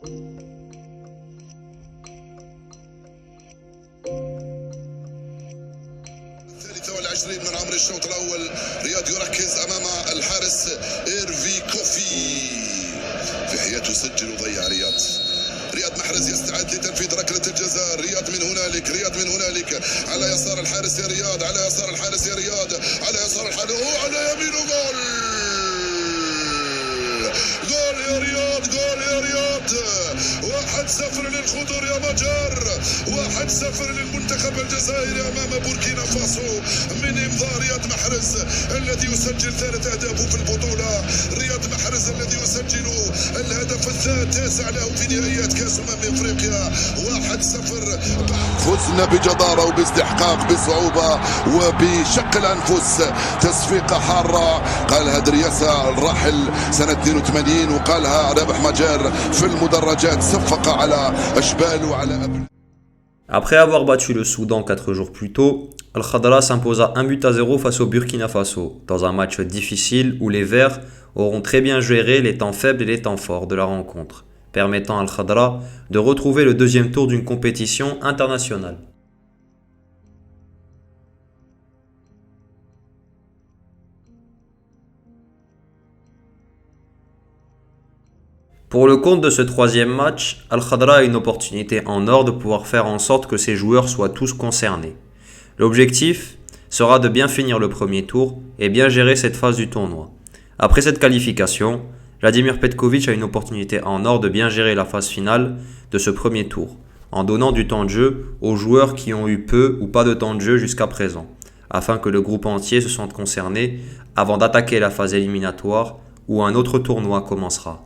والعشرين من عمر الشوط الأول. رياض يركز أمام الحارس إيرفي كوفي. في حياته يسجل وضيع رياض محرز يستعد لتنفيذ ركلة الجزاء. رياض من هنالك على يسار الحارس يا رياض، على يسار الحارس يا رياض، على يسار الحارس وعلى يمينه جول. جول يا رياض، جول يا رياض. 1-0 للخضر يا مجر، 1-0 للمنتخب الجزائري امام بوركينا فاسو من امضاء رياض محرز الذي يسجل 3 اهداف في البطوله. رياض محرز الذي يسجل الهدف التاسع له في نهائيات كاس افريقيا. 1-0. فزنا بجداره وباستحقاق بصعوبه وبشق الانفس. تصفيقه حاره قالها درياسه الراحل سنه 82 وقالها رابح مجر في المدرجات. صفق على اشبال وعلى أبل. Après avoir battu le Soudan 4 jours plus tôt, Al-Khadra s'imposa 1-0 face au Burkina Faso, dans un match difficile où les Verts auront très bien géré les temps faibles et les temps forts de la rencontre, permettant à Al-Khadra de retrouver le deuxième tour d'une compétition internationale. Pour le compte de ce troisième match, Al-Khadra a une opportunité en or de pouvoir faire en sorte que ses joueurs soient tous concernés. L'objectif sera de bien finir le premier tour et bien gérer cette phase du tournoi. Après cette qualification, Vladimir Petković a une opportunité en or de bien gérer la phase finale de ce premier tour, en donnant du temps de jeu aux joueurs qui ont eu peu ou pas de temps de jeu jusqu'à présent, afin que le groupe entier se sente concerné avant d'attaquer la phase éliminatoire où un autre tournoi commencera.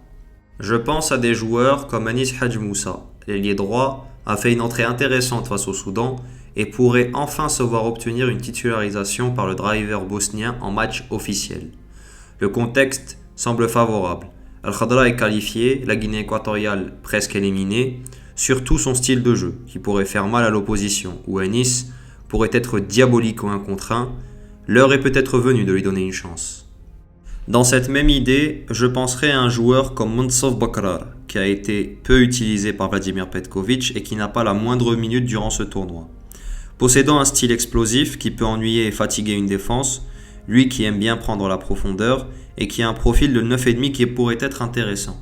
Je pense à des joueurs comme Anis Hadj Moussa. L'ailier droit a fait une entrée intéressante face au Soudan et pourrait enfin se voir obtenir une titularisation par le driver bosnien en match officiel. Le contexte semble favorable. Al-Khadra est qualifié, la Guinée équatoriale presque éliminée, surtout son style de jeu qui pourrait faire mal à l'opposition, ou Anis pourrait être diabolique au 1 contre 1. L'heure est peut-être venue de lui donner une chance. Dans cette même idée, je penserai à un joueur comme Montsof Bakrar, qui a été peu utilisé par Vladimir Petković et qui n'a pas la moindre minute durant ce tournoi. Possédant un style explosif qui peut ennuyer et fatiguer une défense, lui qui aime bien prendre la profondeur et qui a un profil de 9,5 qui pourrait être intéressant.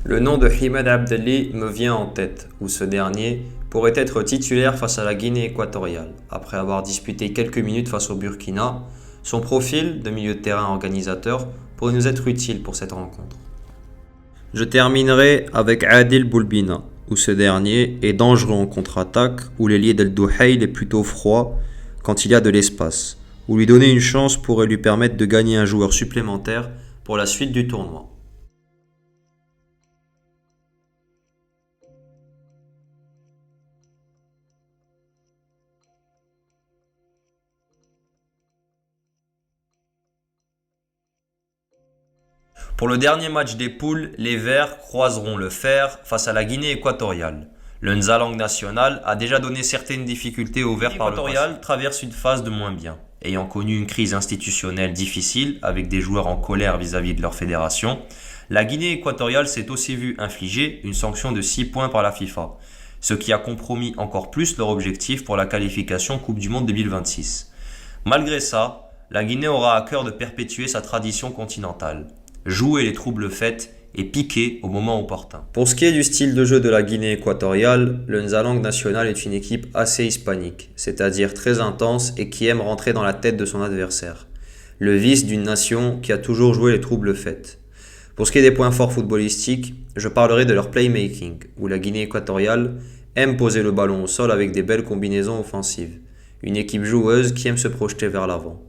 Le nom de Himed Abdelli me vient en tête, où ce dernier pourrait être titulaire face à la Guinée équatoriale, après avoir disputé quelques minutes face au Burkina. Son profil de milieu de terrain organisateur pourrait nous être utile pour cette rencontre. Je terminerai avec Adil Boulbina, où ce dernier est dangereux en contre-attaque, où l'ailier d'El Douhail est plutôt froid quand il y a de l'espace, où lui donner une chance pourrait lui permettre de gagner un joueur supplémentaire pour la suite du tournoi. Pour le dernier match des poules, les Verts croiseront le fer face à la Guinée équatoriale. Le Nzalang national a déjà donné certaines difficultés aux Verts par le passé. L'équatorial traverse une phase de moins bien, ayant connu une crise institutionnelle difficile avec des joueurs en colère vis-à-vis de leur fédération. La Guinée équatoriale s'est aussi vue infliger une sanction de 6 points par la FIFA, ce qui a compromis encore plus leur objectif pour la qualification Coupe du Monde 2026. Malgré ça, la Guinée aura à cœur de perpétuer sa tradition continentale. Jouer les troubles faits et piquer au moment opportun. Pour ce qui est du style de jeu de la Guinée équatoriale, le Nzalang national est une équipe assez hispanique, c'est-à-dire très intense et qui aime rentrer dans la tête de son adversaire. Le vice d'une nation qui a toujours joué les troubles faits. Pour ce qui est des points forts footballistiques, je parlerai de leur playmaking, où la Guinée équatoriale aime poser le ballon au sol avec des belles combinaisons offensives. Une équipe joueuse qui aime se projeter vers l'avant.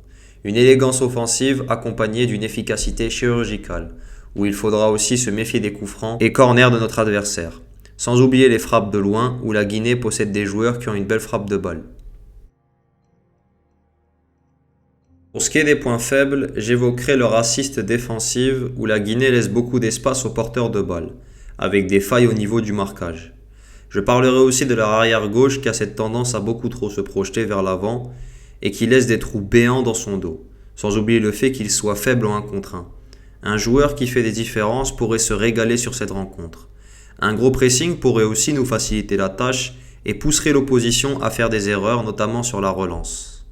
Une élégance offensive accompagnée d'une efficacité chirurgicale, où il faudra aussi se méfier des coups francs et corners de notre adversaire. Sans oublier les frappes de loin, où la Guinée possède des joueurs qui ont une belle frappe de balle. Pour ce qui est des points faibles, j'évoquerai leur assist défensive, où la Guinée laisse beaucoup d'espace aux porteurs de balles, avec des failles au niveau du marquage. Je parlerai aussi de leur arrière gauche qui a cette tendance à beaucoup trop se projeter vers l'avant, et qui laisse des trous béants dans son dos, sans oublier le fait qu'il soit faible en 1 contre 1. Un joueur qui fait des différences pourrait se régaler sur cette rencontre. Un gros pressing pourrait aussi nous faciliter la tâche et pousserait l'opposition à faire des erreurs, notamment sur la relance.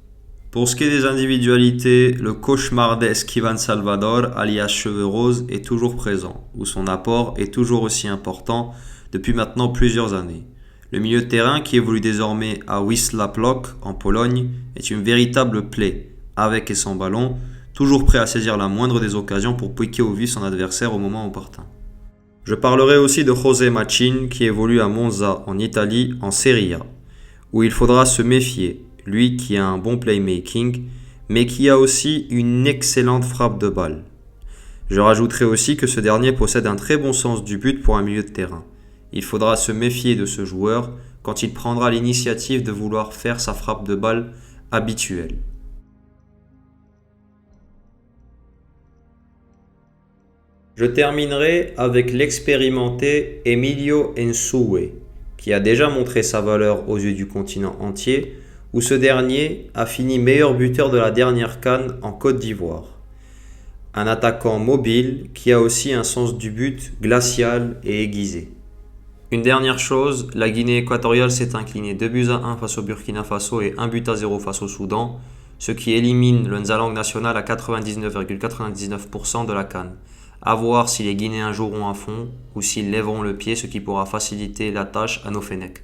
Pour ce qui est des individualités, le cauchemardesque Ivan Salvador, alias Cheveux Roses, est toujours présent, où son apport est toujours aussi important depuis maintenant plusieurs années. Le milieu de terrain, qui évolue désormais à Wisła Płock en Pologne, est une véritable plaie, avec et sans ballon, toujours prêt à saisir la moindre des occasions pour piquer au vif son adversaire au moment opportun. Je parlerai aussi de José Machin, qui évolue à Monza en Italie en Serie A, où il faudra se méfier, lui qui a un bon playmaking, mais qui a aussi une excellente frappe de balle. Je rajouterai aussi que ce dernier possède un très bon sens du but pour un milieu de terrain. Il faudra se méfier de ce joueur quand il prendra l'initiative de vouloir faire sa frappe de balle habituelle. Je terminerai avec l'expérimenté Emilio Nsue, qui a déjà montré sa valeur aux yeux du continent entier, où ce dernier a fini meilleur buteur de la dernière CAN en Côte d'Ivoire. Un attaquant mobile qui a aussi un sens du but glacial et aiguisé. Une dernière chose, la Guinée équatoriale s'est inclinée 2-1 face au Burkina Faso et 1-0 face au Soudan, ce qui élimine le Nzalang national à 99,99% de la CAN. À voir si les Guinéens joueront à fond ou s'ils lèveront le pied, ce qui pourra faciliter la tâche à nos Fennecs.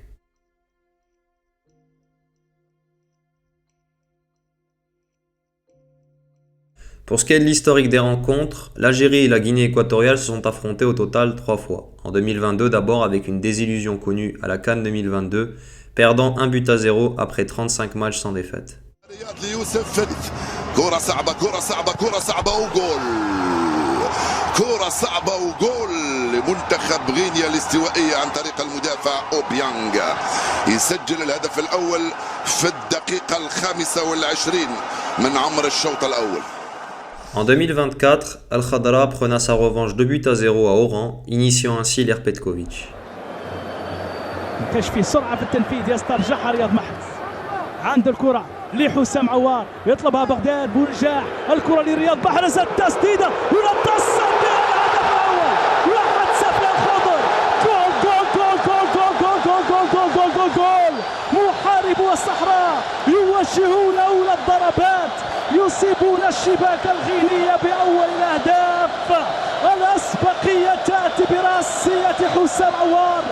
Pour ce qui est de l'historique des rencontres, l'Algérie et la Guinée équatoriale se sont affrontées au total 3 fois. En 2022 d'abord avec une désillusion connue à la CAN 2022, perdant 1-0 après 35 matchs sans défaite. كرة صعبة وجول لمنتخب غينيا الاستوائية عن طريق المدافع أوبيانغ يسجل الهدف الأول في الدقيقة 25 من عمر الشوط الأول. En 2024, Al-Khadra prena sa revanche 2-0 à Oran, initiant ainsi l'ère Petkovic. كاش في سرعة في التنفيذ يسترجعها رياض محرز عند الكرة لحسام عوار يطلبها بغداد بونجاح الكرة لرياض محرز التسديدة والتصدي الهدف الأول 1-0 الخضر جول محاربو الصحراء يوجهون أولى الضربات يصيبون الشباك الغينية بأول الأهداف الأسبقية تأتي برأسية حسام عوار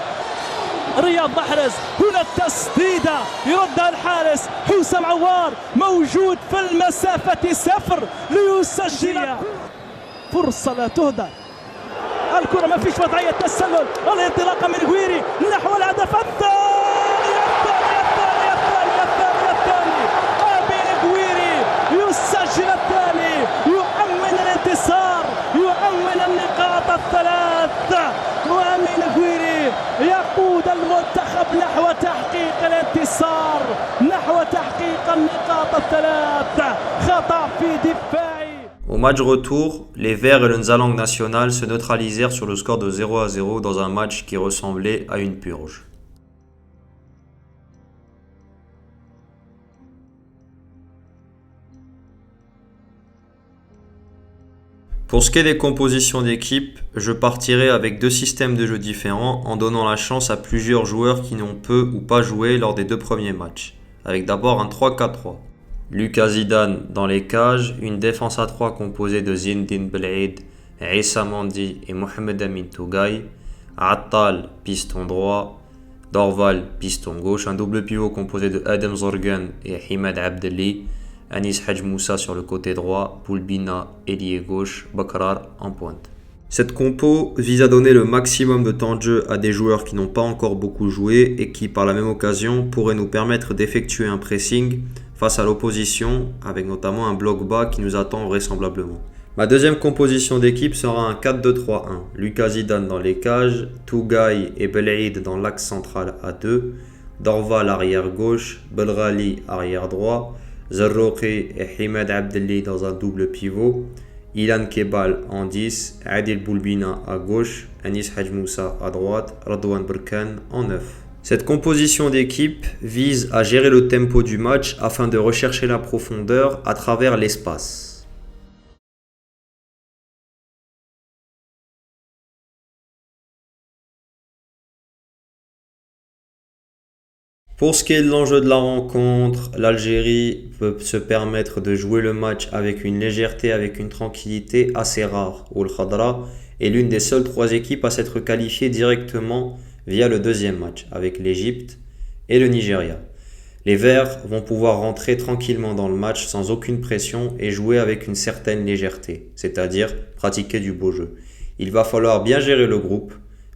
رياض محرز هنا التسديدة يردها الحارس حسام عوار موجود في المسافة 0 ليسجل فرصة لا تهدر الكرة ما فيش وضعية تسلل الانطلاقة من غويري نحو الهدف الثاني أمين غويري يسجل الثاني يؤمن الانتصار يؤمن النقاط الثلاث وأمين غويري يقود المنتخب نحو تحقيق الانتصار نحو تحقيق النقاط الثلاث خطأ في دفاعي. Au match retour, les Verts et le Nzalang national se neutralisèrent sur le score de 0-0 dans un match qui ressemblait à une purge. Pour ce qui est des compositions d'équipe, je partirai avec 2 systèmes de jeu différents en donnant la chance à plusieurs joueurs qui n'ont peu ou pas joué lors des 2 premiers matchs, avec d'abord un 3-4-3. Lucas Zidane dans les cages, une défense à 3 composée de Zinedine Belhaid, Issa Mandi et Mohamed Amin Tougaï, Attal piston droit, Dorval piston gauche, un double pivot composé de Adam Zorgan et Ahmed Abdelli, Anis Hadj Moussa sur le côté droit, Poulbina ailier gauche, Bakrar en pointe. Cette compo vise à donner le maximum de temps de jeu à des joueurs qui n'ont pas encore beaucoup joué et qui par la même occasion pourraient nous permettre d'effectuer un pressing face à l'opposition avec notamment un bloc bas qui nous attend vraisemblablement. Ma deuxième composition d'équipe sera un 4-2-3-1. Lucas Zidane dans les cages, Tougaï et Belhaid dans l'axe central à 2, Dorval arrière gauche, Belghali arrière droit, Zarrouqi et Ahmed Abdelli dans un double pivot, Ilan Kebal en 10, Adil Boulbina à gauche, Anis Hadj Moussa à droite, Radouane Berkane en 9. Cette composition d'équipe vise à gérer le tempo du match afin de rechercher la profondeur à travers l'espace. Pour ce qui est de l'enjeu de la rencontre, l'Algérie peut se permettre de jouer le match avec une légèreté, avec une tranquillité assez rare, où le Khadra est l'une des seules 3 équipes à s'être qualifiées directement via le deuxième match, avec l'Égypte et le Nigeria. Les Verts vont pouvoir rentrer tranquillement dans le match sans aucune pression et jouer avec une certaine légèreté, c'est-à-dire pratiquer du beau jeu. Il va falloir bien gérer le groupe,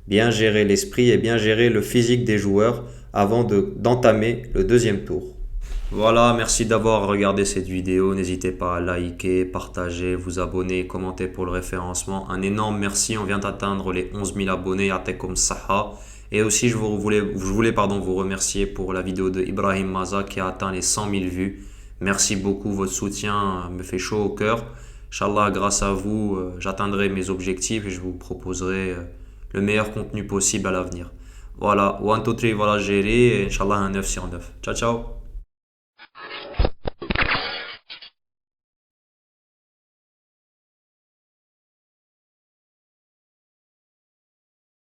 bien gérer l'esprit et bien gérer le physique des joueurs avant d'entamer le deuxième tour. Voilà, merci d'avoir regardé cette vidéo. N'hésitez pas à liker, partager, vous abonner, commenter pour le référencement. Un énorme merci, on vient d'atteindre les 11 000 abonnés, Yatekoum Saha. Et aussi, je voulais vous remercier pour la vidéo de Ibrahim Maza qui a atteint les 100 000 vues. Merci beaucoup, votre soutien me fait chaud au cœur. Inch'Allah, grâce à vous, j'atteindrai mes objectifs et je vous proposerai le meilleur contenu possible à l'avenir. Voilà, 1, 2, 3, voilà, gérer et Inch'Allah un 9 sur 9. Ciao, ciao.